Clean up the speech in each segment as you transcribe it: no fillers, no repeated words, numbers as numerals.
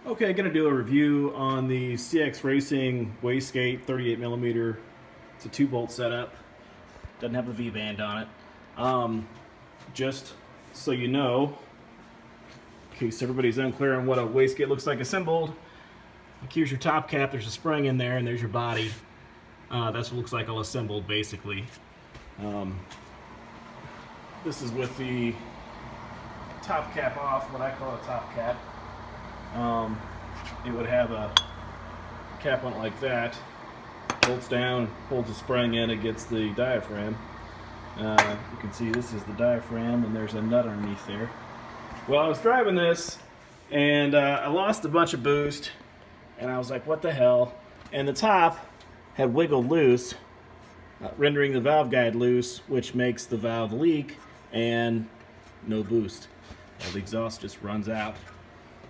Okay, gonna do a review on the CX Racing Wastegate 38mm. It's a 2-bolt setup. Doesn't have a V-band on it. Just so you know, in case everybody's unclear on what a wastegate looks like assembled, like here's your top cap, there's a spring in there, and there's your body. That's what it looks like all assembled, basically. This is with the top cap off, what I call a top cap. It would have a cap on it like that, bolts down, holds the spring in against the diaphragm. You can see this is the diaphragm and there's a nut underneath there. Well, I was driving this and I lost a bunch of boost and I was like, what the hell? And the top had wiggled loose, rendering the valve guide loose, which makes the valve leak and no boost. The exhaust just runs out.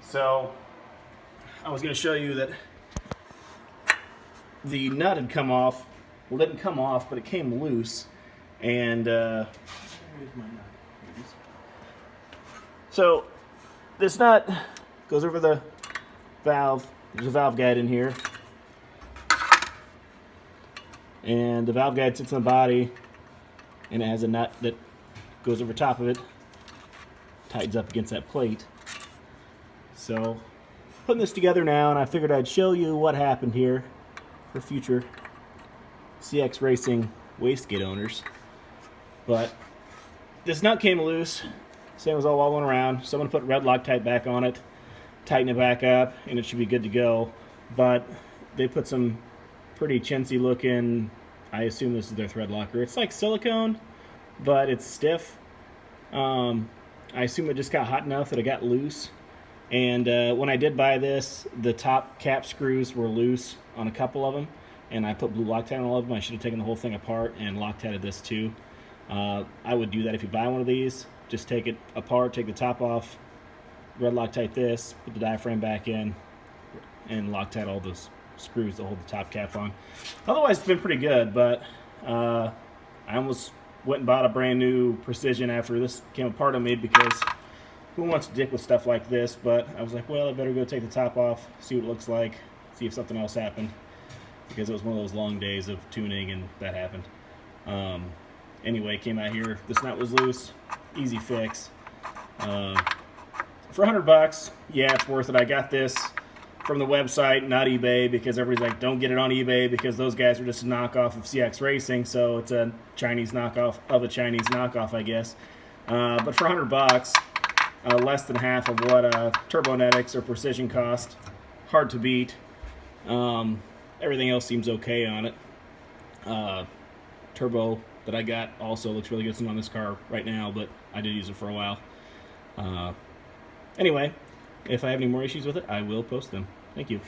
So I was going to show you that the nut had come off. Well, it didn't come off, but it came loose. And here's my nut. So this nut goes over the valve. There's a valve guide in here. And the valve guide sits on the body, and it has a nut that goes over top of it, tightens up against that plate. So putting this together now, and I figured I'd show you what happened here for future CX Racing wastegate owners. But this nut came loose, same as all wobbling around. Someone put red Loctite back on it, tighten it back up, and it should be good to go. But they put some pretty chintzy looking, I assume this is their thread locker. It's like silicone, but it's stiff. I assume it just got hot enough that it got loose. And when I did buy this, the top cap screws were loose on a couple of them, and I put blue Loctite on all of them. I should have taken the whole thing apart and Loctited this too. I would do that if you buy one of these. Just take it apart, take the top off, red Loctite this, put the diaphragm back in, and Loctite all those screws that hold the top cap on. Otherwise, it's been pretty good, but I almost went and bought a brand new Precision after this came apart on me, because who wants to dick with stuff like this? But I was like, well, I better go take the top off, see what it looks like, see if something else happened, because it was one of those long days of tuning and that happened. Anyway, came out here, this nut was loose, easy fix. For $100, yeah, it's worth it. I got this from the website, not eBay, because everybody's like, don't get it on eBay because those guys are just a knockoff of CX Racing, so it's a Chinese knockoff of a Chinese knockoff, I guess. But for $100, less than half of what Turbonetics or Precision cost. Hard to beat. Everything else seems okay on it. Turbo that I got also looks really good. It's not on this car right now, but I did use it for a while. Anyway, if I have any more issues with it, I will post them. Thank you.